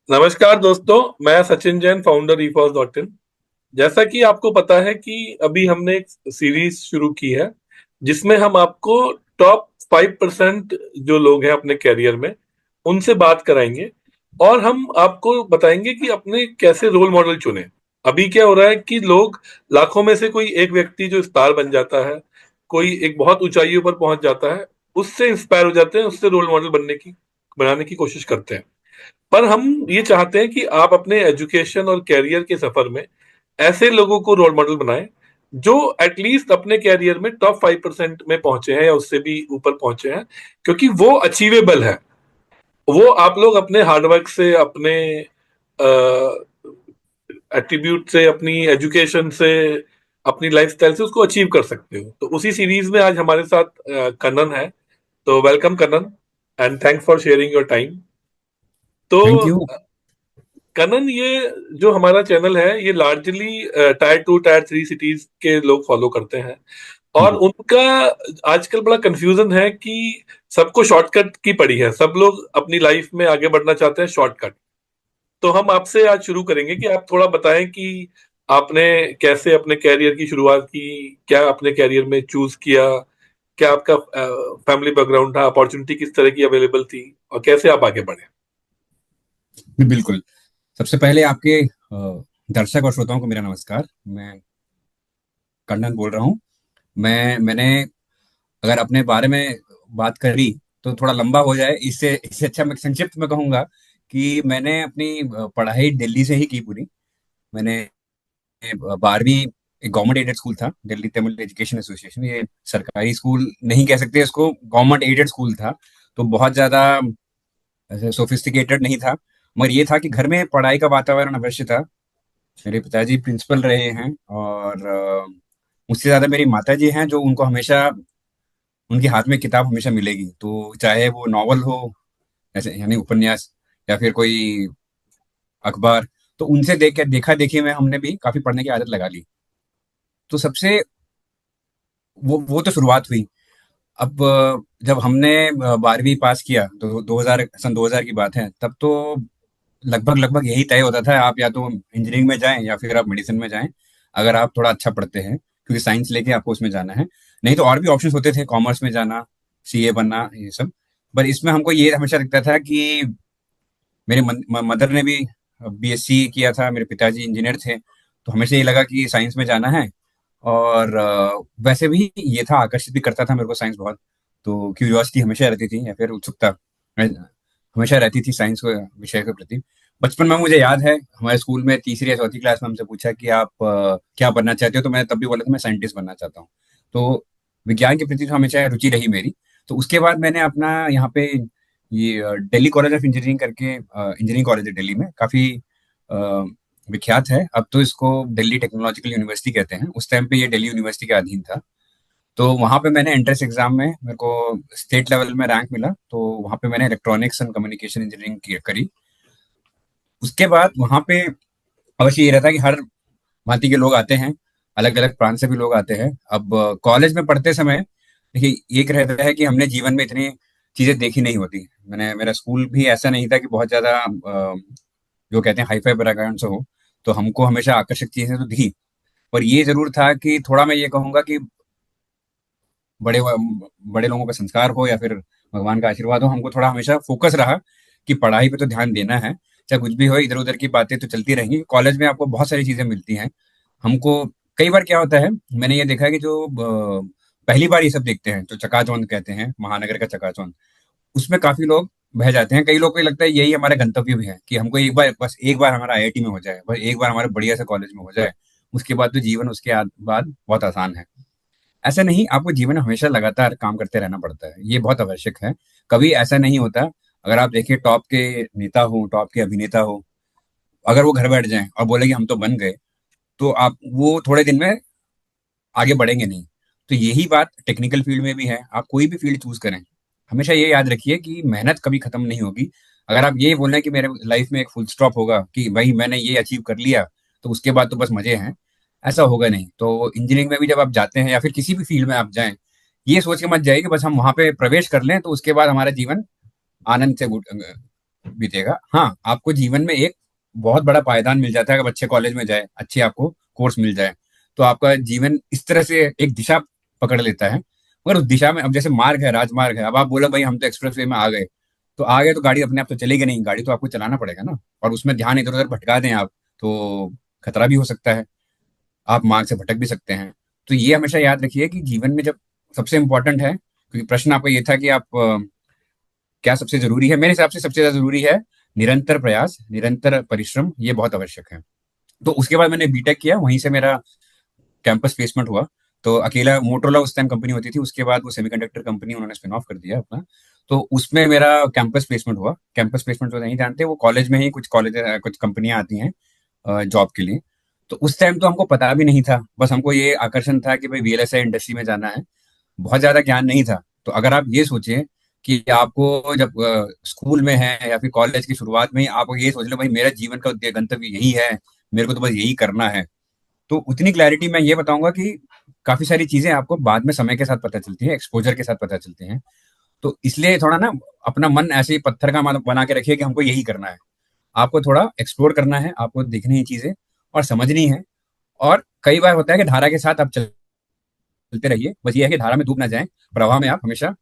नमस्कार दोस्तों। मैं सचिन जैन, फाउंडर eForce.in। जैसा कि आपको पता है कि अभी हमने एक सीरीज शुरू की है जिसमें हम आपको टॉप 5% जो लोग हैं अपने कैरियर में उनसे बात कराएंगे और हम आपको बताएंगे कि अपने कैसे रोल मॉडल चुने। अभी क्या हो रहा है कि लोग लाखों में से कोई एक व्यक्ति जो स्टार बन जाता है, कोई एक बहुत ऊंचाइयों पर पहुंच जाता है, उससे इंस्पायर हो जाते हैं, उससे रोल मॉडल बनाने की कोशिश करते हैं। पर हम ये चाहते हैं कि आप अपने एजुकेशन और कैरियर के सफर में ऐसे लोगों को रोल मॉडल बनाएं जो एटलीस्ट अपने कैरियर में टॉप 5% में पहुंचे हैं या उससे भी ऊपर पहुंचे हैं, क्योंकि वो अचीवेबल है। वो आप लोग अपने हार्डवर्क से, अपने एट्रीब्यूट से, अपनी एजुकेशन से, अपनी लाइफस्टाइल से उसको अचीव कर सकते हो। तो उसी सीरीज में आज हमारे साथ कनन है। तो welcome Kanan, and thanks for sharing your time. तो थैंक यू। कनन, ये जो हमारा चैनल है ये लार्जली टायर 2 टायर 3 सिटीज के लोग फॉलो करते हैं। और हम्म, उनका आजकल बड़ा कंफ्यूजन है कि सबको शॉर्टकट की पड़ी है, सब लोग अपनी लाइफ में आगे बढ़ना चाहते हैं शॉर्टकट। तो हम आपसे आज शुरू करेंगे कि आप थोड़ा बताएं कि आपने कैसे अपने कैरियर की शुरुआत की, क्या अपने कैरियर में चूज किया, क्या आपका फैमिली बैकग्राउंड था, अपॉर्चुनिटी किस तरह की अवेलेबल थी, और कैसे आप आगे बढ़े। बिल्कुल। सबसे पहले आपके दर्शक और श्रोताओं को मेरा नमस्कार। मैं कन्नन बोल रहा हूँ। मैंने अगर अपने बारे में बात करी तो थोड़ा लंबा हो जाए। इससे इससे अच्छा मैं संक्षिप्त में कहूँगा कि मैंने अपनी पढ़ाई दिल्ली से ही की पूरी। मैंने 12वीं एक गवर्नमेंट एडेड स्कूल था, दिल्ली तमिल एजुकेशन एसोसिएशन। ये सरकारी स्कूल नहीं कह सकते इसको, गवर्नमेंट एडेड स्कूल था। तो बहुत ज़्यादा ऐसे सोफिस्टिकेटेड नहीं था, मगर ये था कि घर में पढ़ाई का वातावरण अवश्य था। मेरे पिताजी प्रिंसिपल रहे हैं और मुझसे ज़्यादा मेरी माता जी हैं, जो उनको हमेशा उनके हाथ में किताब हमेशा मिलेगी, तो चाहे वो नॉवल हो, ऐसे यानी उपन्यास, या फिर कोई अखबार, तो उनसे देख के देखा देखी में हमने भी काफ़ी पढ़ने की आदत लगा ली। तो सबसे वो तो शुरुआत हुई। अब जब हमने 12वीं पास किया तो 2000 सन 2000 की बात है, तब तो लगभग लगभग यही तय होता था, आप या तो इंजीनियरिंग में जाएं या फिर आप मेडिसिन में जाएं, अगर आप थोड़ा अच्छा पढ़ते हैं, क्योंकि साइंस लेके आपको उसमें जाना है। नहीं तो और भी ऑप्शंस होते थे, कॉमर्स में जाना, सीए बनना, ये सब। पर इसमें हमको ये हमेशा लगता था कि मेरे मदर ने भी बीएससी किया था, मेरे पिताजी इंजीनियर थे, तो हमेशा ये लगा कि साइंस में जाना है। और वैसे भी ये था, आकर्षित भी करता था मेरे को साइंस बहुत। तो क्यूरियोसिटी हमेशा रहती थी, या फिर उत्सुकता हमेशा रहती थी साइंस को विषय के प्रति। बचपन में मुझे याद है, हमारे स्कूल में तीसरी या चौथी क्लास में हमसे पूछा कि आप क्या बनना चाहते हो, तो मैं तब भी बोला था मैं साइंटिस्ट बनना चाहता हूँ। तो विज्ञान के प्रति तो हमेशा रुचि रही मेरी। तो उसके बाद मैंने अपना यहाँ पे ये दिल्ली कॉलेज ऑफ इंजीनियरिंग करके, इंजीनियरिंग कॉलेज है दिल्ली में, काफ़ी विख्यात है। अब तो इसको दिल्ली टेक्नोलॉजिकल यूनिवर्सिटी कहते हैं, उस टाइम पे ये दिल्ली यूनिवर्सिटी के अधीन था। तो वहाँ पे मैंने एंट्रेंस एग्जाम में मेरे को स्टेट लेवल में रैंक मिला, तो वहाँ पे मैंने इलेक्ट्रॉनिक्स एंड कम्युनिकेशन इंजीनियरिंग करी। उसके बाद वहाँ पे अवश्य ये रहता है कि हर भांति के लोग आते हैं, अलग अलग प्रांत से भी लोग आते हैं। अब कॉलेज में पढ़ते समय देखिए एक रहता है कि हमने जीवन में इतनी चीजें देखी नहीं होती। मेरा स्कूल भी ऐसा नहीं था कि बहुत ज्यादा जो कहते हैं हाईफाई बैकग्राउंड से हो, तो हमको हमेशा आकर्षक चीजें तो दिखी। पर ये जरूर था कि थोड़ा मैं ये कहूंगा कि बड़े बड़े लोगों का संस्कार हो या फिर भगवान का आशीर्वाद हो, हमको थोड़ा हमेशा फोकस रहा कि पढ़ाई पे तो ध्यान देना है। चाहे कुछ भी हो, इधर उधर की बातें तो चलती रहेंगी, कॉलेज में आपको बहुत सारी चीजें मिलती हैं। हमको कई बार क्या होता है, मैंने ये देखा है कि जो पहली बार ये सब देखते हैं, जो चकाचौंध कहते हैं, महानगर का चकाचौंध, उसमें काफी लोग बह जाते हैं। कई लोग को ये लगता है यही हमारा गंतव्य भी है कि हमको एक बार, बस एक बार हमारा आईआईटी में हो जाए, बस एक बार हमारे बढ़िया से कॉलेज में हो जाए, उसके बाद तो जीवन उसके बाद बहुत आसान है। ऐसा नहीं, आपको जीवन में हमेशा लगातार काम करते रहना पड़ता है, ये बहुत आवश्यक है। कभी ऐसा नहीं होता। अगर आप देखिए टॉप के नेता हो, टॉप के अभिनेता हो, अगर वो घर बैठ जाएं और बोले कि हम तो बन गए, तो आप वो थोड़े दिन में आगे बढ़ेंगे नहीं। तो यही बात टेक्निकल फील्ड में भी है। आप कोई भी फील्ड चूज करें, हमेशा ये याद रखिए कि मेहनत कभी खत्म नहीं होगी। अगर आप ये बोल रहे हैं कि मेरे लाइफ में एक फुल स्टॉप होगा कि भाई मैंने ये अचीव कर लिया, तो उसके बाद तो बस मजे हैं, ऐसा होगा नहीं। तो इंजीनियरिंग में भी जब आप जाते हैं या फिर किसी भी फील्ड में आप जाएं, ये सोच के मत जाइए कि बस हम वहां पे प्रवेश कर लें तो उसके बाद हमारा जीवन आनंद से बीतेगा। हाँ, आपको जीवन में एक बहुत बड़ा पायदान मिल जाता है, अगर अच्छे कॉलेज में जाए, अच्छे आपको कोर्स मिल जाए, तो आपका जीवन इस तरह से एक दिशा पकड़ लेता है। मगर उस दिशा में अब जैसे मार्ग है, राजमार्ग है, अब आप बोलो भाई हम तो एक्सप्रेस वे में आ गए, तो आ गए तो गाड़ी अपने आप तो चलेगी नहीं, गाड़ी तो आपको चलाना पड़ेगा ना। और उसमें ध्यान इधर उधर भटका दें आप, तो खतरा भी हो सकता है, आप मार्ग से भटक भी सकते हैं। तो ये हमेशा याद रखिए कि जीवन में जब सबसे इम्पोर्टेंट है, क्योंकि प्रश्न आपका ये था कि आप क्या सबसे जरूरी है, मेरे हिसाब से सबसे ज्यादा जरूरी है निरंतर प्रयास, निरंतर परिश्रम, ये बहुत आवश्यक है। तो उसके बाद मैंने बीटेक किया, वहीं से मेरा कैंपस प्लेसमेंट हुआ। तो अकेला मोटरोला उस टाइम कंपनी होती थी, उसके बाद वो सेमीकंडक्टर कंपनी उन्होंने स्पिन ऑफ कर दिया अपना। तो उसमें मेरा कैंपस प्लेसमेंट हुआ। कैंपस प्लेसमेंट जो नहीं जानते, वो कॉलेज में ही कुछ कंपनियां आती हैं जॉब के लिए। तो उस टाइम तो हमको पता भी नहीं था, बस हमको ये आकर्षण था कि भाई वीएलएसआई इंडस्ट्री में जाना है, बहुत ज्यादा ज्ञान नहीं था। तो अगर आप ये सोचें कि आपको जब स्कूल में है या फिर कॉलेज की शुरुआत में ही आप ये सोच लो भाई मेरा जीवन का गंतव्य यही है, मेरे को तो बस यही करना है, तो उतनी क्लैरिटी मैं ये बताऊंगा कि काफी सारी चीजें आपको बाद में समय के साथ पता चलती है, एक्सपोजर के साथ पता चलती हैं। तो इसलिए थोड़ा ना अपना मन ऐसे ही पत्थर का बना के रखिए कि हमको यही करना है। आपको थोड़ा एक्सप्लोर करना है, आपको देखनी है चीजें और समझनी है। और कई बार होता है कि धारा के साथ आप चलते रहिए, बस ये है कि धारा में डूब ना जाए, प्रवाह में आप हमेशा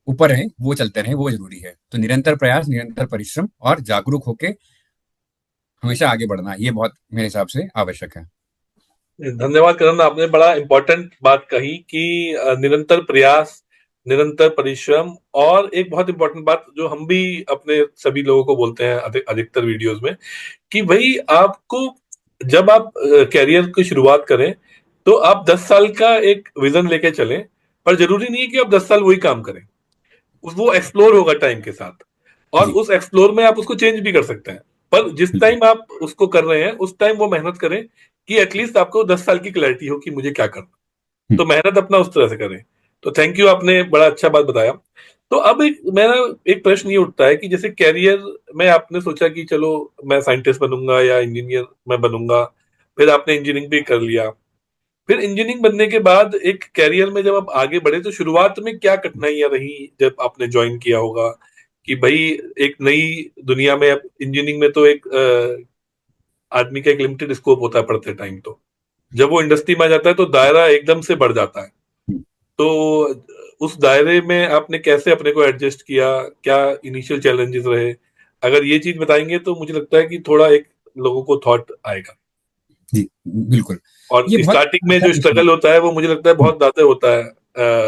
ऊपर रहें, वो चलते रहें, वो जरूरी है। तो निरंतर प्रयास, निरंतर परिश्रम और जागरूक होके हमेशा आगे बढ़ना, ये बहुत मेरे हिसाब से आवश्यक है। धन्यवाद करण, आपने बड़ा इंपॉर्टेंट बात कही कि निरंतर प्रयास, निरंतर परिश्रम, और एक बहुत इंपॉर्टेंट बात जो हम भी अपने सभी लोगों को बोलते हैं अधिकतर वीडियोस में, कि भाई आपको जब आप कैरियर की शुरुआत करें तो आप 10 साल का एक विजन लेके चलें, पर जरूरी नहीं है कि आप 10 साल वही काम करें। वो एक्सप्लोर होगा टाइम के साथ, और जी, उस एक्सप्लोर में आप उसको चेंज भी कर सकते हैं। पर जिस बिल्कुल। टाइम आप उसको कर रहे हैं उस टाइम वो मेहनत करें कि एटलीस्ट आपको 10 साल की क्लैरिटी हो कि मुझे क्या करना। हम्म, तो मेहनत अपना उस तरह से करें। तो थैंक यू, आपने बड़ा अच्छा बात बताया। तो अब एक मेरा एक प्रश्न ये उठता है कि जैसे कैरियर में आपने सोचा कि चलो मैं साइंटिस्ट बनूंगा या इंजीनियर मैं बनूंगा, फिर आपने इंजीनियरिंग भी कर लिया। फिर इंजीनियरिंग बनने के बाद एक कैरियर में जब आप आगे बढ़े तो शुरुआत में क्या कठिनाइयां रही जब आपने ज्वाइन किया होगा, कि भाई एक नई दुनिया में, अब इंजीनियरिंग में तो एक आदमी का एक लिमिटेड स्कोप होता है पढ़ते टाइम, तो जब वो इंडस्ट्री में आ जाता है तो दायरा एकदम से बढ़ जाता है। हम्म। तो उस दायरे में आपने कैसे अपने को एडजस्ट किया, क्या इनिशियल चैलेंजेस रहे? अगर ये चीज बताएंगे तो मुझे लगता है कि थोड़ा एक लोगों को थॉट आएगा। जी, बिल्कुल। और ये बहुत स्टार्टिंग में अच्छा जो प्रश्न है। स्ट्रगल होता है वो मुझे लगता है हम्म, बहुत ज्यादा होता है,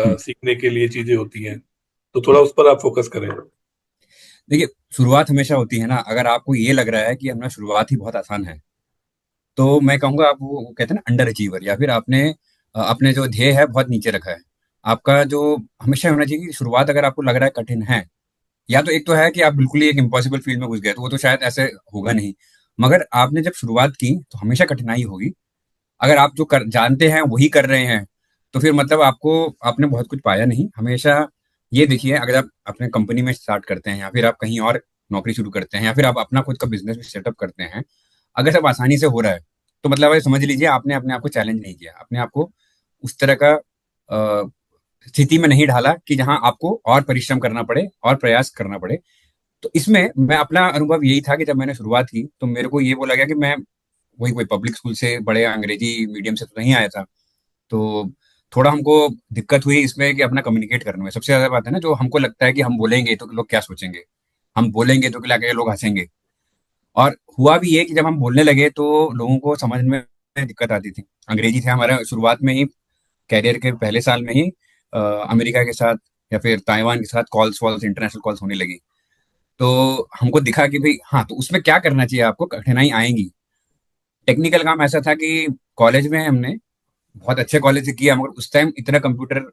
हम्म, सीखने के लिए चीजें होती हैं, तो थोड़ा हम्म। उस पर आप फोकस करें। देखिए, शुरुआत हमेशा होती है ना, अगर आपको ये लग रहा है कि हमारा शुरुआत ही बहुत आसान है, तो मैं कहूंगा आप वो कहते हैं ना अंडर अचीवर, या फिर आपने अपने जो ध्येय है बहुत नीचे रखा है। आपका जो हमेशा होना चाहिए कि शुरुआत अगर आपको लग रहा है कठिन है, या तो एक तो है कि आप बिल्कुल ही एक इम्पॉसिबल फील्ड में घुस गए, तो वो तो शायद ऐसे होगा नहीं। मगर आपने जब शुरुआत की तो हमेशा कठिनाई होगी। अगर आप जो जानते हैं वही कर रहे हैं, तो फिर मतलब आपको आपने बहुत कुछ पाया नहीं। हमेशा ये देखिए, अगर आप अपने कंपनी में स्टार्ट करते हैं या फिर आप कहीं और नौकरी शुरू करते हैं या फिर आप अपना खुद का बिजनेस भी सेटअप करते हैं, अगर सब आसानी से हो रहा है, तो मतलब ये समझ लीजिए आपने अपने आप को चैलेंज नहीं किया, अपने आप को उस तरह का स्थिति में नहीं ढाला कि जहां आपको और परिश्रम करना पड़े और प्रयास करना पड़े। तो इसमें मैं अपना अनुभव यही था कि जब मैंने शुरुआत की तो मेरे को ये बोला गया कि मैं वही कोई पब्लिक स्कूल से, बड़े अंग्रेजी मीडियम से तो नहीं आया था। तो थोड़ा हमको दिक्कत हुई इसमें कि अपना कम्युनिकेट करने में। सबसे ज्यादा बात है ना, जो हमको लगता है कि हम बोलेंगे तो लोग क्या सोचेंगे, हम बोलेंगे तो क्या क्या लोग हंसेंगे। और हुआ भी ये कि जब हम बोलने लगे तो लोगों को समझ में दिक्कत आती थी। अंग्रेजी थे हमारा शुरुआत में ही, कैरियर के पहले साल में ही अमेरिका के साथ या फिर ताइवान के साथ कॉल्स वॉल्स, इंटरनेशनल कॉल्स होने लगी। तो हमको दिखा कि भाई हाँ, तो उसमें क्या करना चाहिए, आपको कठिनाई आएंगी। टेक्निकल काम ऐसा था कि कॉलेज में हमने बहुत अच्छे कॉलेज से किया, मगर उस टाइम इतना कंप्यूटर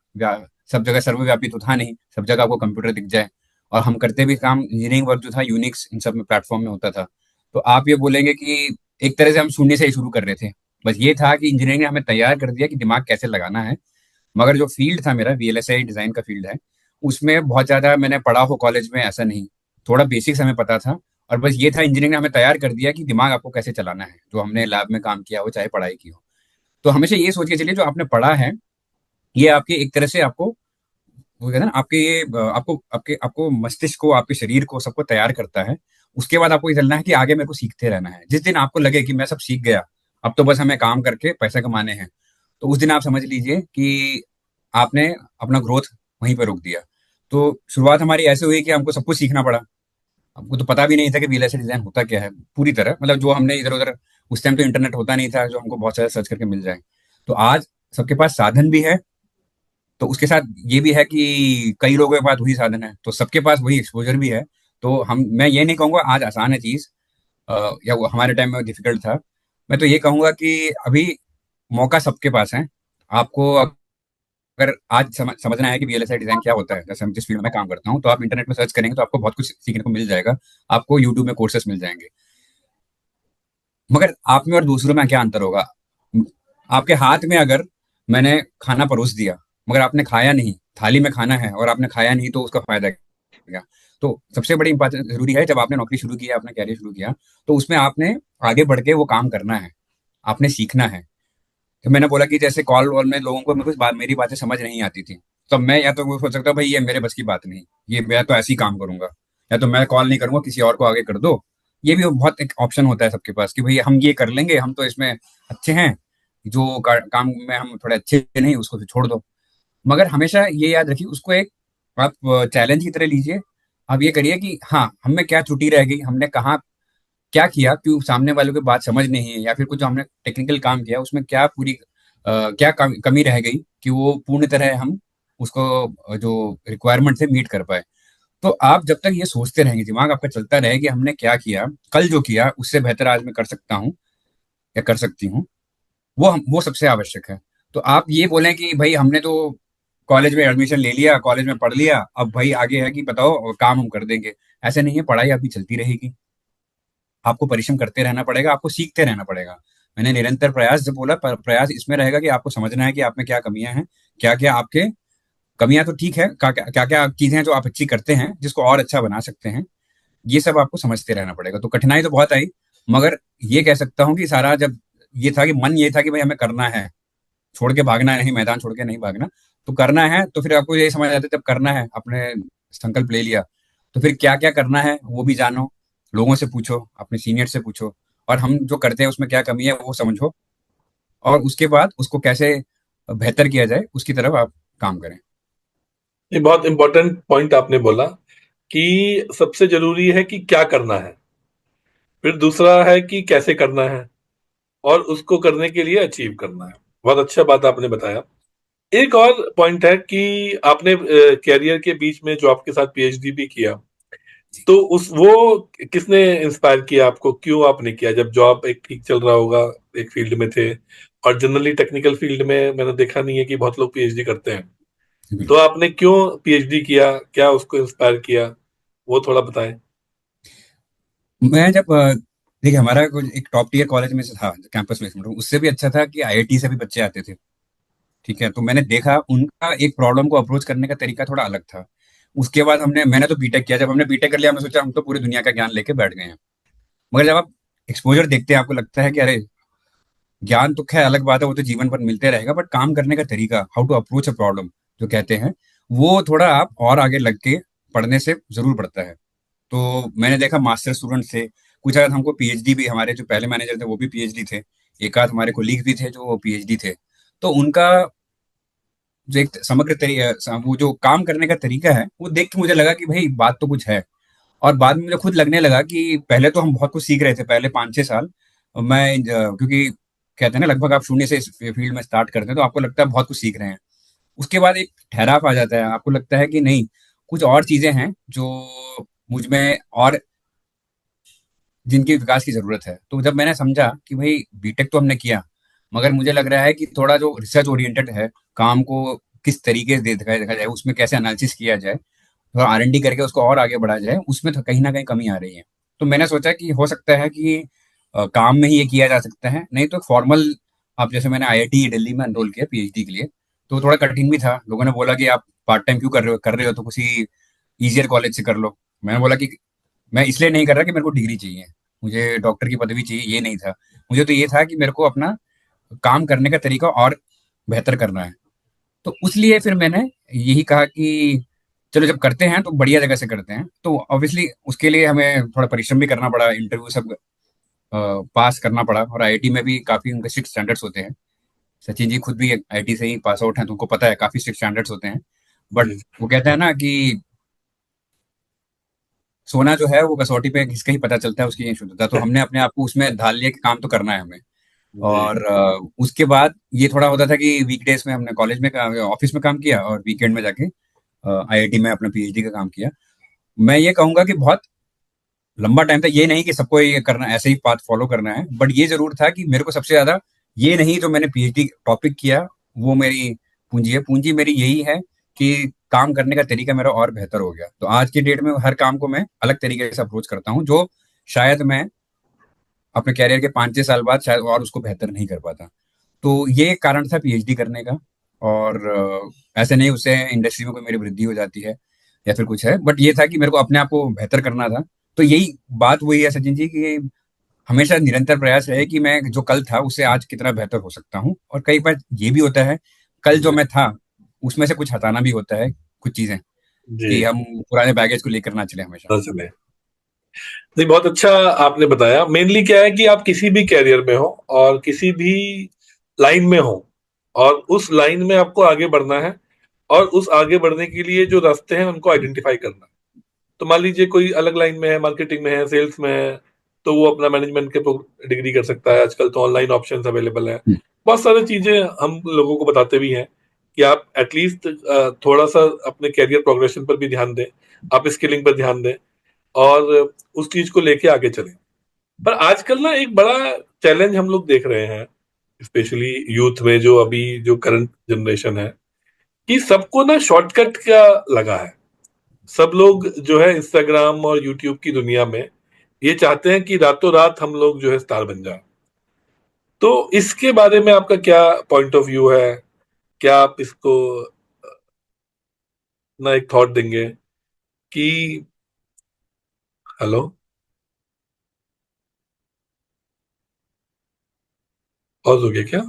सब जगह सर्वव्यापी तो था नहीं, सब जगह आपको कंप्यूटर दिख जाए। और हम करते भी काम, इंजीनियरिंग वर्क जो था यूनिक्स इन सब में प्लेटफॉर्म में होता था। तो आप ये बोलेंगे कि एक तरह से हम शून्य से ही शुरू कर रहे थे। बस ये था कि इंजीनियरिंग ने हमें तैयार कर दिया कि दिमाग कैसे लगाना है। मगर जो फील्ड था मेरा, वीएलएसआई डिजाइन का फील्ड है, उसमें बहुत ज्यादा मैंने पढ़ा हो कॉलेज में ऐसा नहीं, थोड़ा बेसिक्स हमें पता था। और बस ये था, इंजीनियरिंग ने हमें तैयार कर दिया कि दिमाग आपको कैसे चलाना है, जो हमने लैब में काम किया हो चाहे पढ़ाई की हो। तो हमेशा ये सोच के चलिए जो आपने पढ़ा है ये आपके एक तरह से आपको वो कहते हैं ना, आपके ये आपको आपके आपको मस्तिष्क को, आपके शरीर को, सबको तैयार करता है। उसके बाद आपको ये चलना है कि आगे मेरे को सीखते रहना है। जिस दिन आपको लगे कि मैं सब सीख गया, अब तो बस हमें काम करके पैसे कमाने हैं, तो उस दिन आप समझ लीजिए कि आपने अपना ग्रोथ वहीं पर रोक दिया। तो शुरुआत हमारी ऐसे हुई कि हमको सब कुछ सीखना पड़ा। हमको तो पता भी नहीं था कि वीएलएसआई डिजाइन होता क्या है पूरी तरह, मतलब जो हमने इधर उधर, उस टाइम तो इंटरनेट होता नहीं था जो हमको बहुत सारा सर्च करके मिल जाए। तो आज सबके पास साधन भी है, तो उसके साथ ये भी है कि कई लोगों के पास वही साधन है, तो सबके पास वही एक्सपोजर भी है। तो हम मैं ये नहीं कहूंगा आज आसान है चीज, या वो हमारे टाइम में डिफिकल्ट था। मैं तो ये कहूंगा कि अभी मौका सबके पास है। आपको अगर आज समझना है कि वीएलएसआई डिजाइन क्या होता है, जैसे हम जिस फील्ड में काम करता हूँ, तो आप इंटरनेट में सर्च करेंगे तो आपको बहुत कुछ सीखने को मिल जाएगा। आपको यूट्यूब में कोर्सेस मिल जाएंगे। मगर आप में और दूसरों में क्या अंतर होगा? आपके हाथ में अगर मैंने खाना परोस दिया, मगर आपने खाया नहीं, थाली में खाना है और आपने खाया नहीं, तो उसका फायदा क्या? तो सबसे बड़ी इंपॉर्टेंट जरूरी है, जब आपने नौकरी शुरू किया, आपने कैरियर शुरू किया, तो उसमें आपने आगे बढ़ के वो काम करना है, आपने सीखना है। तो मैंने बोला कि जैसे कॉल वॉल में लोगों को मेरे को मेरी बातें समझ नहीं आती थी, तो मैं या तो वो सोच सकता हूँ भाई ये मेरे बस की बात नहीं, ये मैं तो ऐसे ही काम करूंगा, या तो मैं कॉल नहीं करूंगा, किसी और को आगे कर दो। ये भी बहुत एक ऑप्शन होता है सबके पास कि भाई हम ये कर लेंगे, हम तो इसमें अच्छे हैं, जो काम में हम थोड़े अच्छे नहीं, उसको तो छोड़ दो। मगर हमेशा ये याद रखिए, उसको एक आप चैलेंज की तरह लीजिए। आप ये करिए कि हाँ, हम में क्या त्रुटि रह गई, हमने कहाँ क्या किया, क्यों सामने वालों की बात समझ नहीं है, या फिर कुछ जो हमने टेक्निकल काम किया उसमें क्या क्या कमी रह गई कि वो पूर्ण तरह हम उसको जो रिक्वायरमेंट से मीट कर पाए। तो आप जब तक ये सोचते रहेंगे, दिमाग आपका चलता रहे कि हमने क्या किया, कल जो किया उससे बेहतर आज मैं कर सकता हूँ या कर सकती हूँ, वो सबसे आवश्यक है। तो आप ये बोलें कि भाई हमने तो कॉलेज में एडमिशन ले लिया, कॉलेज में पढ़ लिया, अब भाई आगे है कि बताओ काम हम कर देंगे, ऐसे नहीं है। पढ़ाई आपकी चलती रहेगी, आपको परिश्रम करते रहना पड़ेगा, आपको सीखते रहना पड़ेगा। मैंने निरंतर प्रयास जब बोला, प्रयास इसमें रहेगा कि आपको समझना है कि आप में क्या कमियां हैं, क्या क्या आपके कमियां तो ठीक है, क्या क्या चीजें हैं जो आप अच्छी करते हैं जिसको और अच्छा बना सकते हैं, ये सब आपको समझते रहना पड़ेगा। तो कठिनाई तो बहुत आई, मगर ये कह सकता हूँ कि सारा जब ये था कि मन ये था कि भाई हमें करना है, छोड़ के भागना नहीं, मैदान छोड़ के नहीं भागना, तो करना है। तो फिर आपको ये समझ आता है, जब करना है, आपने संकल्प ले लिया, तो फिर क्या क्या करना है वो भी जानो, लोगों से पूछो, अपने सीनियर से पूछो, और हम जो करते हैं उसमें क्या कमी है वो समझो, और उसके बाद उसको कैसे बेहतर किया जाए उसकी तरफ आप काम करें। ये बहुत इंपॉर्टेंट पॉइंट आपने बोला कि सबसे जरूरी है कि क्या करना है, फिर दूसरा है कि कैसे करना है, और उसको करने के लिए अचीव करना है। बहुत अच्छा बात आपने बताया। एक और पॉइंट है कि आपने कैरियर के बीच में जो आपके साथ पीएचडी भी किया, तो उस वो किसने इंस्पायर किया आपको, क्यों आपने किया, जब जॉब एक ठीक चल रहा होगा, एक फील्ड में थे, और जनरली टेक्निकल फील्ड में मैंने देखा नहीं है कि बहुत लोग पीएचडी करते हैं। तो बिल्कुल। आपने क्यों पीएचडी किया, क्या उसको इंस्पायर किया, वो थोड़ा बताएं। मैं जब देखिए, हमारा कुछ एक टॉप टियर कॉलेज में से था कैंपस प्लेसमेंट, उससे भी अच्छा था कि आईआईटी से भी बच्चे आते थे। ठीक है, तो मैंने देखा उनका एक प्रॉब्लम को अप्रोच करने का तरीका थोड़ा अलग था। उसके बाद मैंने तो बीटेक किया। जब हमने बीटेक कर लिया, हमने सोचा हम तो पूरी दुनिया का ज्ञान लेके बैठ गए हैं। मगर जब आप एक्सपोजर देखते हैं, आपको लगता है कि अरे, ज्ञान तो खैर अलग बात है, वो तो जीवन भर मिलते रहेगा, बट काम करने का तरीका, how to approach a problem जो कहते हैं, वो थोड़ा आप और आगे लग के पढ़ने से जरूर पड़ता है। तो मैंने देखा मास्टर स्टूडेंट थे, कुछ अगर हमको पीएचडी भी, हमारे जो पहले मैनेजर थे वो भी पीएचडी थे, एक आध हमारे कोलीग भी थे जो पीएचडी थे। तो उनका जो एक समग्र तरीका, वो जो काम करने का तरीका है, वो देख के मुझे लगा कि भाई बात तो कुछ है। और बाद में मुझे खुद लगने लगा कि पहले तो हम बहुत कुछ सीख रहे थे, पहले 5-6 साल मैं क्योंकि कहते हैं ना, लगभग आप शून्य से इस फील्ड में स्टार्ट करते हैं तो आपको लगता है बहुत कुछ सीख रहे हैं। उसके बाद एक ठहराव आ जाता है, आपको लगता है कि नहीं, कुछ और चीजें हैं जो मुझ में और जिनके विकास की जरूरत है। तो जब मैंने समझा कि भाई बीटेक तो हमने किया, मगर मुझे लग रहा है कि थोड़ा जो रिसर्च ओरिएंटेड है, काम को किस तरीके से देखा जाए, उसमें कैसे एनालिसिस किया जाए, थोड़ा आर&डी करके उसको और आगे बढ़ा जाए, उसमें तो कहीं ना कहीं कमी आ रही है। तो मैंने सोचा कि हो सकता है कि काम में ही ये किया जा सकता है, नहीं तो फॉर्मल, आप जैसे मैंने आईआईटी दिल्ली में एनरोल किया पीएचडी के लिए, तो थोड़ा कठिन भी था। लोगों ने बोला कि आप पार्ट टाइम क्यों कर रहे हो तो किसी ईजियर कॉलेज से कर लो। मैंने बोला कि मैं इसलिए नहीं कर रहा कि मेरे को डिग्री चाहिए, मुझे डॉक्टर की पदवी चाहिए, ये नहीं था। मुझे तो ये था कि मेरे को अपना काम करने का तरीका और बेहतर करना है। तो उसलिए फिर मैंने यही कहा कि चलो जब करते हैं तो बढ़िया जगह से करते हैं। तो ऑब्वियसली उसके लिए हमें थोड़ा परिश्रम भी करना पड़ा, इंटरव्यू सब पास करना पड़ा, और आईआईटी में भी काफी उनके स्ट्रिक्ट स्टैंडर्ड्स होते हैं। सचिन जी खुद भी आईआईटी से ही पास आउट हैं, तो उनको पता है काफी स्ट्रिक्ट स्टैंडर्ड्स होते हैं। बट जी वो कहते हैं ना कि सोना जो है वो कसौटी पे घिस के ही पता चलता है उसकी शुद्धता। तो हमने अपने आप को उसमें ढाल लिया कि काम तो करना है हमें। जी। और उसके बाद ये थोड़ा होता था कि वीकडेज में हमने कॉलेज में ऑफिस में काम किया, और वीकेंड में जाके आईआईटी में अपना पीएचडी का काम किया। मैं ये कहूंगा कि बहुत लंबा टाइम था, ये नहीं कि सबको ये करना, ऐसे ही पाथ फॉलो करना है, बट ये जरूर था कि मेरे को सबसे ज्यादा ये नहीं जो मैंने पीएचडी टॉपिक किया वो मेरी पूंजी है। पूंजी मेरी यही है कि काम करने का तरीका मेरा और बेहतर हो गया। तो आज की डेट में हर काम को मैं अलग तरीके से अप्रोच करता हूँ, जो शायद मैं अपने कैरियर के 5-6 साल बाद शायद और उसको बेहतर नहीं कर पाता। तो ये एक कारण था पीएचडी करने का। और ऐसे नहीं उससे इंडस्ट्री में कोई मेरी वृद्धि हो जाती है या फिर कुछ है, बट ये था कि मेरे को अपने आप को बेहतर करना था। तो यही बात वही है सचिन जी कि हमेशा निरंतर प्रयास रहे कि मैं जो कल था उससे आज कितना बेहतर हो सकता हूँ। और कई बार ये भी होता है कल जो जी मैं था उसमें से कुछ हटाना भी होता है, कुछ चीजें, कि जी। हम पुराने बैगेज को लेकर ना चले हमेशा। पता चले। नहीं, बहुत अच्छा आपने बताया। मेनली क्या है कि आप किसी भी कैरियर में हो और किसी भी लाइन में हो, और उस लाइन में आपको आगे बढ़ना है, और उस आगे बढ़ने के लिए जो रास्ते हैं उनको आइडेंटिफाई करना है। तो मान लीजिए कोई अलग लाइन में है, मार्केटिंग में है, सेल्स में है, तो वो अपना मैनेजमेंट के डिग्री कर सकता है। आजकल तो ऑनलाइन ऑप्शंस अवेलेबल है। हम्म, बहुत सारी चीजें हम लोगों को बताते भी हैं कि आप एटलीस्ट थोड़ा सा अपने कैरियर प्रोग्रेशन पर भी ध्यान दें, आप स्किलिंग पर ध्यान दें, और उस चीज को लेके आगे चलें। पर आजकल ना एक बड़ा चैलेंज हम लोग देख रहे हैं, स्पेशली यूथ में, जो अभी जो करंट जनरेशन है, कि सबको ना शॉर्टकट का लगा है। सब लोग जो है इंस्टाग्राम और यूट्यूब की दुनिया में ये चाहते हैं कि रातों रात हम लोग जो है स्टार बन जाए। तो इसके बारे में आपका क्या पॉइंट ऑफ व्यू है? क्या आप इसको ना एक थॉट देंगे कि, हेलो, पॉज हो गया क्या?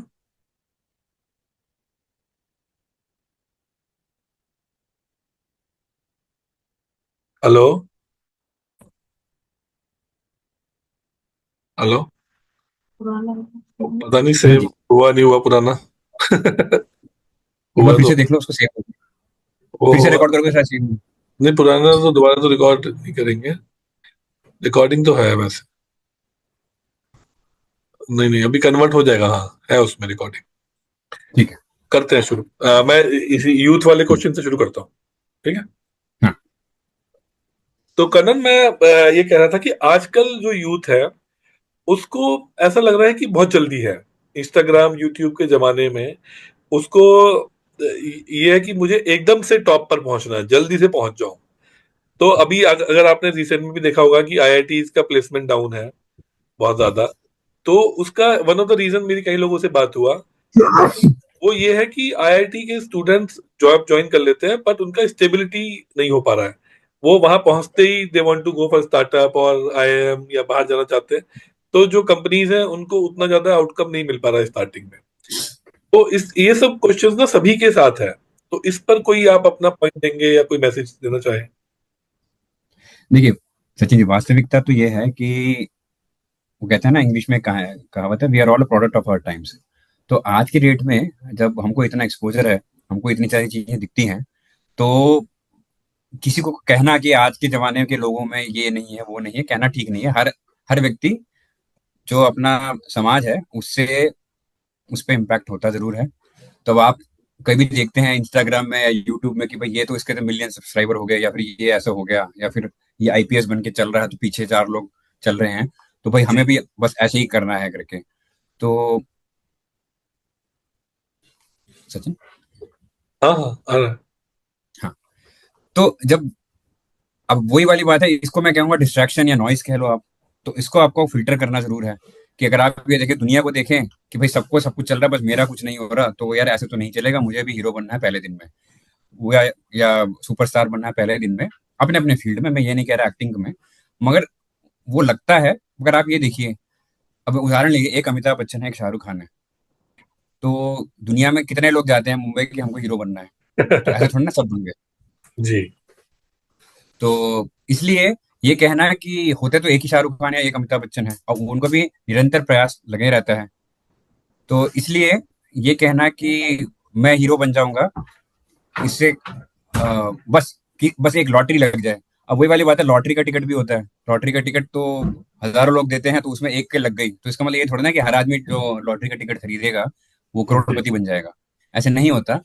Hello, hello. पता नहीं हाँ सेव जी, हुआ नहीं हुआ पुराना। एक बार हुआ फिर तो से देख लो उसको, सेव वो फिर से होगा। रिकॉर्ड करोगे शायद सेव। नहीं, पुराना तो दोबारा तो रिकॉर्ड नहीं करेंगे। रिकॉर्डिंग तो है वैसे। नहीं नहीं, अभी कन्वर्ट हो जाएगा, हाँ है उसमें रिकॉर्डिंग। ठीक है। करते हैं शुरू। मैं इसी यूथ वाले हम्म, क्वेश्चन से शुरू करता हूँ। ठीक है। हाँ। तो कनन, मैं ये कह रहा था कि आजकल जो यूथ है उसको ऐसा लग रहा है कि बहुत जल्दी है इंस्टाग्राम यूट्यूब के जमाने में। उसको ये है कि मुझे एकदम से टॉप पर पहुंचना है, जल्दी से पहुंच जाऊं। तो अभी अगर आपने रिसेंट में भी देखा होगा कि आईआईटी का प्लेसमेंट डाउन है बहुत ज्यादा। तो उसका वन ऑफ द रीजन, मेरी कई लोगों से बात हुआ, वो ये है कि आईआईटी के स्टूडेंट्स जॉब ज्वाइन कर लेते हैं, बट उनका स्टेबिलिटी नहीं हो पा रहा है। वो वहां पहुंचते ही they want to go for startup और आईआईएम या बाहर जाना चाहते हैं। तो जो कंपनीज हैं उनको उतना ज्यादा आउटकम नहीं मिल पा रहा है स्टार्टिंग में। तो इस ये सब क्वेश्चंस ना सभी के साथ है। तो इस पर कोई आप अपना पॉइंट देंगे या कोई मैसेज देना चाहें? देखिए सचिन जी, वास्तविकता तो ये है कि वो कहते हैं ना, इंग्लिश में कहावत है, we are all product of our times. तो आज की डेट में जब हमको इतना एक्सपोजर है, हमको इतनी सारी चीजें दिखती हैं, तो किसी को कहना कि आज के जमाने के लोगों में ये नहीं है वो नहीं है, कहना ठीक नहीं है। हर हर व्यक्ति जो अपना समाज है उससे उस पर इम्पैक्ट होता जरूर है। तो अब आप कभी देखते हैं इंस्टाग्राम में या यूट्यूब में कि भाई ये तो इसके तो मिलियन सब्सक्राइबर हो गए, या फिर ये ऐसा हो गया, या फिर ये आईपीएस बन के चल रहा है तो पीछे 4 लोग चल रहे हैं, तो भाई जी। हमें भी बस ऐसे ही करना है करके। तो सचिन, हाँ हाँ, आ रहा है। हाँ, तो जब अब वही वाली बात है, इसको मैं कहूंगा डिस्ट्रैक्शन या नॉइस कह लो आप। तो इसको आपको फिल्टर करना जरूर है कि अगर आप ये देखें, दुनिया को देखें कि भाई सबको सब कुछ चल रहा है, बस मेरा कुछ नहीं हो रहा, तो यार ऐसे तो नहीं चलेगा, मुझे भी हीरो बनना है पहले दिन में, वो या सुपरस्टार बनना है पहले दिन में, अपने अपने फील्ड में। मैं ये नहीं कह रहा एक्टिंग में, मगर वो लगता है। अगर आप ये देखिए, अब उदाहरण लीजिए, एक अमिताभ बच्चन है, एक शाहरुख खान है। तो दुनिया में कितने लोग जाते हैं मुंबई कि हमको हीरो बनना है? तो ऐसे थोड़ी ना सब बन गए। जी। तो इसलिए ये कहना है कि होते तो एक ही शाहरुख खान या एक अमिताभ बच्चन है, और उनको भी निरंतर प्रयास लगे रहता है। तो इसलिए ये कहना कि मैं हीरो बन जाऊंगा, इससे बस कि बस एक लॉटरी लग जाए। अब वही वाली बात है, लॉटरी का टिकट भी होता है। लॉटरी का टिकट तो हजारों लोग देते हैं, तो उसमें एक के लग गई, तो इसका मतलब ये थोड़ा ना कि हर आदमी जो लॉटरी का टिकट खरीदेगा वो जी। करोड़पति बन जाएगा। ऐसे नहीं होता।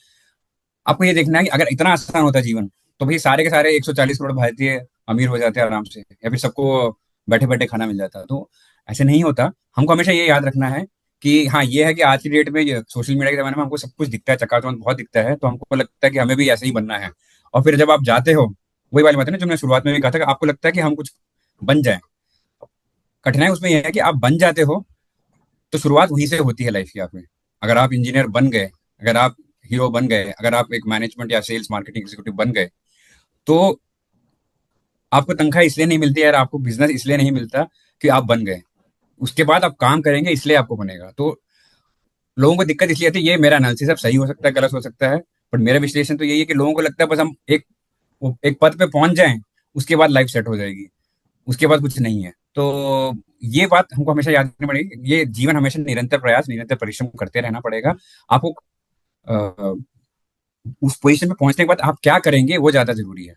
आपको ये देखना है कि अगर इतना आसान होता जीवन, तो भाई सारे के सारे 140 करोड़ भारतीय अमीर हो जाते हैं आराम से, या फिर सबको बैठे बैठे खाना मिल जाता। तो ऐसे नहीं होता। हमको हमेशा ये याद रखना है कि हाँ, ये है कि आज की डेट में सोशल मीडिया के जमाने में हमको सब कुछ दिखता है, चकाचौंध बहुत दिखता है, तो हमको लगता है कि हमें भी ऐसे ही बनना है। और फिर जब आप जाते हो, वही वाली बात है ना जो मैंने शुरुआत में भी कहा था, कि आपको लगता है कि हम कुछ बन जाए। कठिनाई उसमें यह है कि आप बन जाते हो, तो शुरुआत वहीं से होती है लाइफ की। आप में अगर आप इंजीनियर बन गए, अगर आप हीरो बन गए, अगर आप एक मैनेजमेंट या सेल्स मार्केटिंग एग्जीक्यूटिव बन गए, तो आपको तनख्वाह इसलिए नहीं मिलती यार, आपको बिजनेस इसलिए नहीं मिलता कि आप बन गए। उसके बाद आप काम करेंगे, इसलिए आपको बनेगा। तो लोगों को दिक्कत इसलिए आती है, ये मेरा एनालिसिस अब सही हो सकता है, गलत हो सकता है, पर मेरा विश्लेषण तो यही है कि लोगों को लगता है बस हम एक पद पे पहुंच जाएं, उसके बाद लाइफ सेट हो जाएगी, उसके बाद कुछ नहीं है। तो ये बात हमको हमेशा याद रखनी पड़ेगी। ये जीवन हमेशा निरंतर प्रयास, निरंतर परिश्रम करते रहना पड़ेगा आपको। अ, उस पोजीशन पे पहुंचने के बाद आप क्या करेंगे वो ज्यादा जरूरी है।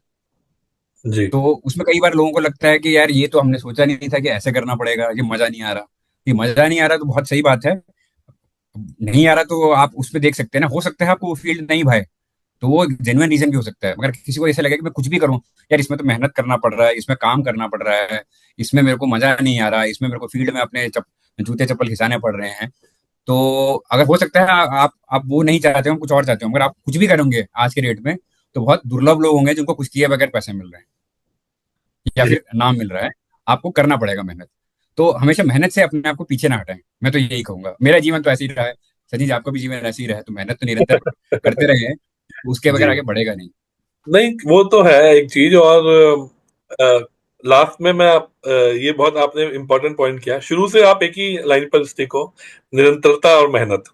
जी। तो उसमें कई बार लोगों को लगता है कि यार ये तो हमने सोचा नहीं था कि ऐसे करना पड़ेगा, ये मजा नहीं आ रहा। ये मजा नहीं आ रहा तो बहुत सही बात है। नहीं आ रहा तो आप उसमें देख सकते हैं ना, हो सकता है आपको वो फील्ड नहीं भाई, तो वो जेन्युइन रीजन भी हो सकता है। मगर किसी को ऐसा लगे कि मैं कुछ भी करूं, यार इसमें तो मेहनत करना पड़ रहा है, इसमें काम करना पड़ रहा है, इसमें मेरे को मजा नहीं आ रहा, इसमें मेरे को फील्ड में अपने जूते चप्पल घिसाने पड़ रहे हैं। तो अगर हो सकता है आप वो नहीं चाहते हो, कुछ और चाहते हो, मगर आप कुछ भी करोगे आज के डेट में, तो बहुत दुर्लभ लोग होंगे जिनको कुछ किए बगैर पैसे मिल रहे हैं या जी। फिर नाम मिल रहा है। आपको करना पड़ेगा मेहनत। तो हमेशा मेहनत से अपने आप को पीछे ना हटाएं। मैं तो यही कहूंगा, मेरा जीवन तो ऐसे ही रहा है। सनी जी, आपका भी जीवन ऐसे ही रहा है, तो मेहनत तो निरंतर करते रहे, उसके जी। बगैर आगे बढ़ेगा नहीं। नहीं, वो तो है एक चीज। और लास्ट में ये बहुत आपने इम्पोर्टेंट पॉइंट किया, शुरू से आप एक ही लाइन पर स्टिक हो, निरंतरता और मेहनत।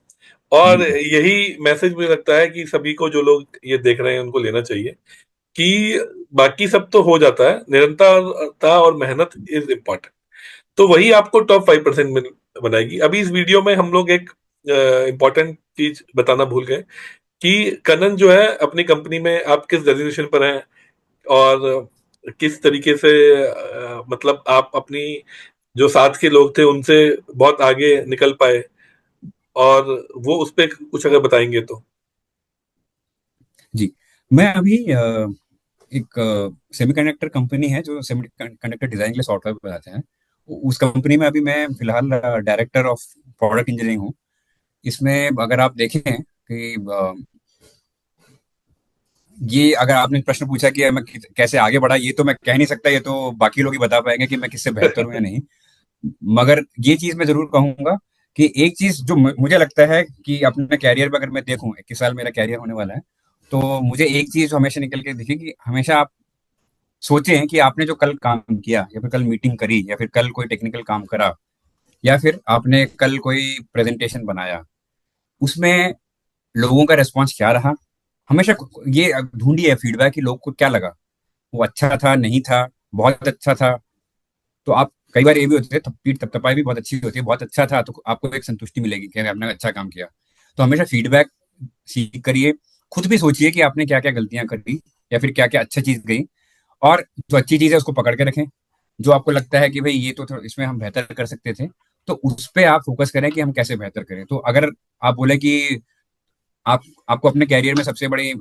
और बिल्कुल। यही मैसेज मुझे लगता है कि सभी को, जो लोग ये देख रहे हैं, उनको लेना चाहिए कि बाकी सब तो हो जाता है, निरंतरता और मेहनत इज इम्पोर्टेंट। तो वही आपको टॉप 5% में बनाएगी। अभी इस वीडियो में हम लोग एक इम्पोर्टेंट चीज बताना भूल गए कि कनन जो है अपनी कंपनी में आप किस डेजिग्नेशन पर हैं, और किस तरीके से मतलब आप अपनी जो साथ के लोग थे उनसे बहुत आगे निकल पाए, और वो उस पे कुछ अगर बताएंगे तो। जी, मैं अभी एक सेमीकंडक्टर कंपनी है जो सेमीकंडक्टर डिजाइन के लिए सॉफ्टवेयर बनाते हैं, उस कंपनी में अभी मैं फिलहाल डायरेक्टर ऑफ प्रोडक्ट इंजीनियरिंग हूँ। इसमें अगर आप देखें कि ये अगर आपने प्रश्न पूछा कि मैं कैसे आगे बढ़ा, ये तो मैं कह नहीं सकता, ये तो बाकी लोग ही बता पाएंगे कि मैं किससे बेहतर हूँ या नहीं। मगर ये चीज मैं जरूर कहूंगा कि एक चीज जो मुझे लगता है कि अपने कैरियर में अगर मैं देखूं, 21 साल मेरा कैरियर होने वाला है, तो मुझे एक चीज हमेशा निकल के दिखी कि हमेशा आप सोचें कि आपने जो कल काम किया, या फिर कल मीटिंग करी, या फिर कल कोई टेक्निकल काम करा, या फिर आपने कल कोई प्रेजेंटेशन बनाया, उसमें लोगों का रिस्पॉन्स क्या रहा। हमेशा ये ढूंढिए फीडबैक कि लोग को क्या लगा, वो अच्छा था, नहीं था, बहुत अच्छा था। तो आप कई बार ये भी होते हैं, पीठ थपथपाई भी बहुत अच्छी होती है, बहुत अच्छा था तो आपको एक संतुष्टि मिलेगी कि आपने अच्छा काम किया। तो हमेशा फीडबैक सीख करिए। खुद भी सोचिए कि आपने क्या क्या गलतियां करी, या फिर क्या क्या अच्छा चीज गई, और जो अच्छी चीज है उसको पकड़ के रखें। जो आपको लगता है कि भाई ये तो इसमें हम बेहतर कर सकते थे, तो उस पे आप फोकस करें कि हम कैसे बेहतर करें। तो अगर आप बोले कि आप आपको अपने कैरियर में सबसे बड़ी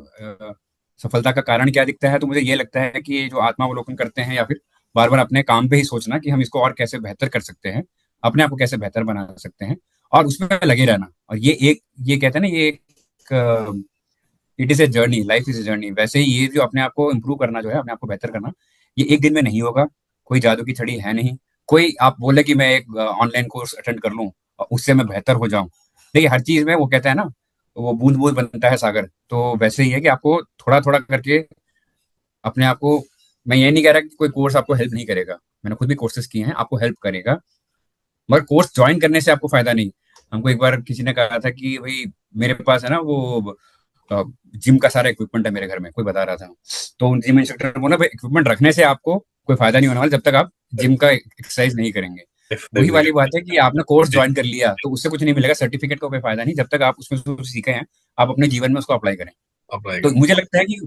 सफलता का कारण क्या दिखता है, तो मुझे ये लगता है कि ये जो आत्मावलोकन करते हैं, या फिर बार बार अपने काम पे ही सोचना कि हम इसको और कैसे बेहतर कर सकते हैं, अपने आप को कैसे बेहतर बना सकते हैं, और उसमें लगे रहना। और ये कहते हैं ना, ये एक it is a journey, life is a journey. वैसे ही ये जो अपने आप को इम्प्रूव करना, जो है अपने आप को बेहतर करना, ये एक दिन में नहीं होगा। कोई जादू की छड़ी है नहीं। कोई आप बोले कि मैं एक ऑनलाइन कोर्स अटेंड कर लूँ और उससे मैं बेहतर हो जाऊं। देखिए, हर चीज में वो कहता है ना, वो बूंद बूंद बनता है सागर। तो वैसे ही है कि आपको थोड़ा थोड़ा करके अपने आप को, मैं ये नहीं कह रहा कि कोई कोर्स आपको हेल्प नहीं करेगा, मैंने खुद भी कोर्सेज किए हैं, आपको हेल्प करेगा, मगर कोर्स ज्वाइन करने से आपको फायदा नहीं। हमको एक बार किसी ने कहा था कि भाई मेरे पास है ना वो जिम का सारा इक्विपमेंट है मेरे घर में, कोई बता रहा था। तो उन जिम इंस्ट्रक्टर बोला भाई इक्विपमेंट रखने से आपको कोई फायदा नहीं होने वाला जब तक आप जिम का एक्सरसाइज नहीं करेंगे। वही एक्सरसाइज नहीं वाली बात है कि आपने कोर्स जी, ज्वाइन कर लिया तो उससे कुछ नहीं मिलेगा, सर्टिफिकेट का कोई फायदा नहीं जब तक आप उसमें से कुछ सीखे हैं, आप अपने जीवन में उसको अप्लाई करें। अप्लाई तो करें। मुझे लगता है कि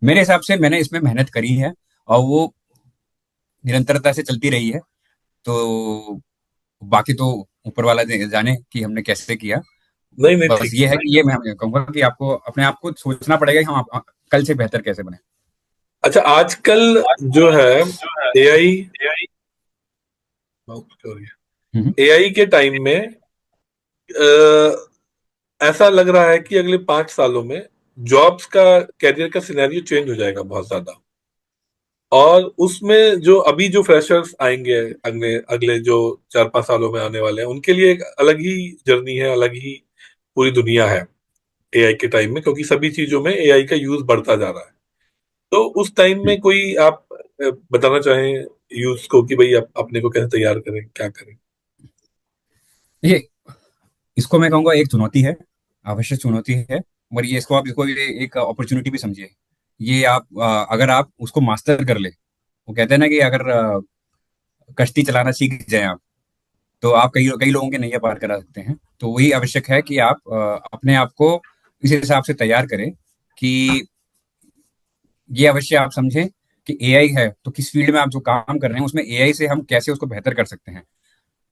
मेरे हिसाब से मैंने इसमें मेहनत करी है और वो निरंतरता से चलती रही है। तो बाकी तो ऊपर वाला जाने कि हमने कैसे किया। नहीं नहीं बस ठीक ये है। है कि ये मैं कहूंगा कि आपको अपने आप को सोचना पड़ेगा कि हम कल से बेहतर कैसे बने। अच्छा, आजकल जो है एआई, हम्म। एआई के टाइम में ऐसा लग रहा है कि अगले 5 सालों में जॉब्स का, कैरियर का सिनेरियो चेंज हो जाएगा बहुत ज्यादा। और उसमें जो अभी जो फ्रेशर्स आएंगे अगले अगले जो 4-5 सालों में आने वाले हैं, उनके लिए एक अलग ही जर्नी है, अलग ही पूरी दुनिया है एआई के टाइम में, क्योंकि सभी चीजों में एआई का यूज बढ़ता जा रहा है। तो उस टाइम में कोई आप बताना चाहें यूज को कि भाई अपने को कैसे तैयार करें, क्या करें? ये इसको मैं कहूंगा एक चुनौती है, आवश्यक चुनौती है। और ये इसको आप इसको ये एक अपॉर्चुनिटी भी समझिए। ये आप अगर आप उसको मास्टर कर ले, वो कहते हैं ना कि अगर कश्ती चलाना सीख जाए आप, तो आप कई कई लोगों के नैया पार करा सकते हैं। तो वही आवश्यक है कि आप अपने आप को इस हिसाब से तैयार करें कि ये अवश्य आप समझें कि एआई है तो किस फील्ड में आप जो काम कर रहे हैं उसमें एआई से हम कैसे उसको बेहतर कर सकते हैं।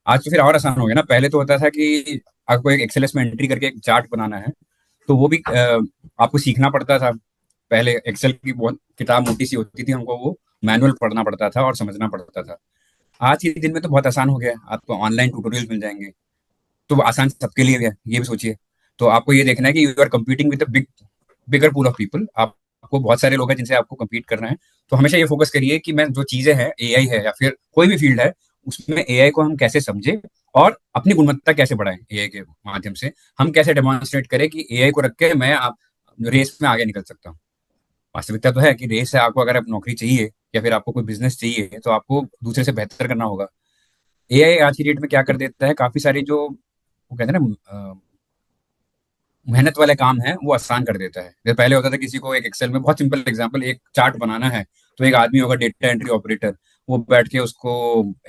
आज तो फिर और आसान हो गया ना, पहले तो होता था कि आपको एक एक्सेल में एंट्री करके एक चार्ट बनाना है, तो वो भी आपको सीखना पड़ता था। पहले एक्सेल की बहुत किताब मोटी सी होती थी, हमको वो मैनुअल पढ़ना पड़ता था और समझना पड़ता था। आज के दिन में तो बहुत आसान हो गया है, आपको ऑनलाइन ट्यूटोरियल मिल जाएंगे। तो आसान सबके लिए है, ये भी सोचिए। तो आपको ये देखना है कि you are competing with bigger pool of people, आपको बहुत सारे लोग हैं जिनसे आपको कम्पीट करना है। तो हमेशा ये फोकस करिए कि मैं जो चीजें हैं एआई है या फिर कोई भी फील्ड है उसमें एआई को हम कैसे समझे और अपनी गुणवत्ता कैसे बढ़ाएं एआई के माध्यम से। हम कैसे डेमोन्स्ट्रेट करें कि एआई को रख के मैं आप रेस में आगे निकल सकता हूँ। वास्तविकता तो है कि रेस है, आपको अगर आप नौकरी चाहिए या फिर आपको कोई बिजनेस चाहिए तो आपको दूसरे से बेहतर करना होगा। एआई आज की डेट में क्या कर देता है, काफी सारी जो वो कहते हैं ना मेहनत वाले काम है वो आसान कर देता है। जैसे पहले होता था किसी को एक एक्सेल में, बहुत सिंपल एग्जांपल, एक चार्ट बनाना है तो एक आदमी होगा डेटा एंट्री ऑपरेटर, वो बैठ के उसको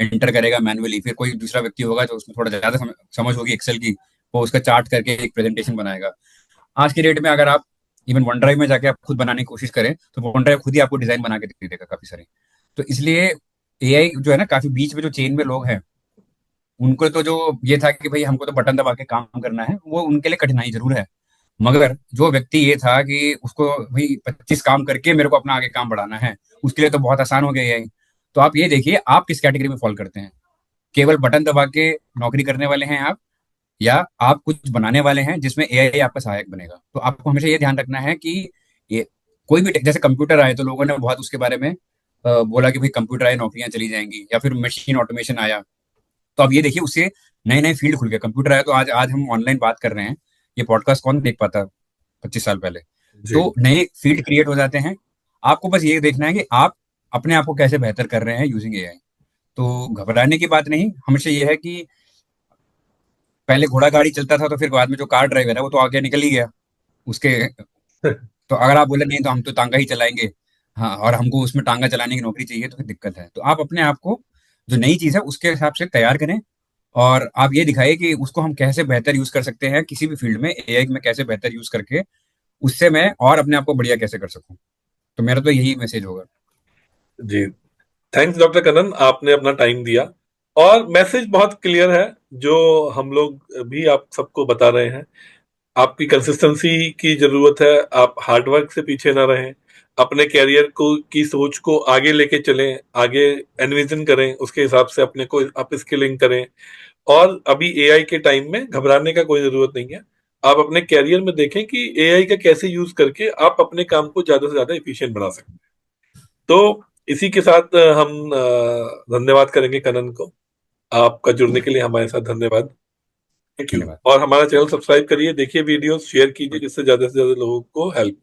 एंटर करेगा मैनुअली। फिर कोई दूसरा व्यक्ति होगा जो उसमें थोड़ा ज्यादा समझ होगी एक्सेल की, वो उसका चार्ट करके एक प्रेजेंटेशन बनाएगा। आज की डेट में अगर आप इवन वन ड्राइव में जाके आप खुद बनाने की कोशिश करें तो वन ड्राइव खुद ही आपको डिजाइन बना के दे देगा काफी सारे। तो इसलिए एआई जो है ना, काफी बीच में जो चेन में लोग हैं उनको तो जो ये था कि भाई हमको तो बटन दबा के काम करना है, वो उनके लिए कठिनाई जरूर है। मगर जो व्यक्ति ये था कि उसको भाई 25 काम करके मेरे को अपना आगे काम बढ़ाना है, उसके लिए तो बहुत आसान हो गया ये। तो आप ये देखिए आप किस कैटेगरी में फॉल करते हैं। केवल बटन दबा के नौकरी करने वाले हैं आप, या आप कुछ बनाने वाले हैं जिसमें एआई आपका सहायक बनेगा। तो आपको हमेशा ये ध्यान रखना है कि ये कोई भी जैसे कंप्यूटर आए तो लोगों ने बहुत उसके बारे में बोला कि भाई कंप्यूटर आए नौकरियां चली जाएंगी, या फिर मशीन ऑटोमेशन आया। तो अब ये देखिए उससे नए नए फील्ड खुल गए। कंप्यूटर आया तो आज आज हम ऑनलाइन बात कर रहे हैं, ये पॉडकास्ट कौन देख पाता 25 साल पहले। जी। तो नए फील्ड क्रिएट हो जाते हैं। आपको बस ये देखना है कि आप अपने आप को कैसे बेहतर कर रहे हैं यूजिंग एआई। तो घबराने की बात नहीं, हमेशा ये है कि पहले घोड़ा गाड़ी चलता था तो फिर बाद में जो कार ड्राइवर है वो तो आगे निकल ही गया उसके। तो अगर आप बोले नहीं तो हम तो टांगा ही चलाएंगे, हाँ, और हमको उसमें टांगा चलाने की नौकरी चाहिए, तो फिर दिक्कत है। तो आप अपने आप को जो नई चीज है उसके हिसाब से तैयार करें और आप ये दिखाइए कि उसको हम कैसे बेहतर यूज कर सकते हैं किसी भी फील्ड में, एआई में कैसे बेहतर यूज करके उससे मैं और अपने आप को बढ़िया कैसे कर सकूं। तो मेरा तो यही मैसेज होगा। जी, थैंक्स डॉक्टर कनन, आपने अपना टाइम दिया और मैसेज बहुत क्लियर है जो हम लोग भी आप सबको बता रहे हैं। आपकी कंसिस्टेंसी की जरूरत है, आप हार्डवर्क से पीछे ना रहें, अपने कैरियर को की सोच को आगे लेके चलें, आगे एनविजन करें, उसके हिसाब से अपने को अप स्किलिंग करें। और अभी एआई के टाइम में घबराने का कोई जरूरत नहीं है। आप अपने कैरियर में देखें कि एआई का कैसे यूज करके आप अपने काम को ज्यादा से ज्यादा एफिशिएंट बना सकते हैं। तो इसी के साथ हम धन्यवाद करेंगे कनन को। आपका जुड़ने के लिए हमारे साथ धन्यवाद। Thank you. धन्यवाद। और हमारा चैनल सब्सक्राइब करिए, देखिए वीडियोस, शेयर कीजिए जिससे ज्यादा से ज्यादा लोगों को हेल्प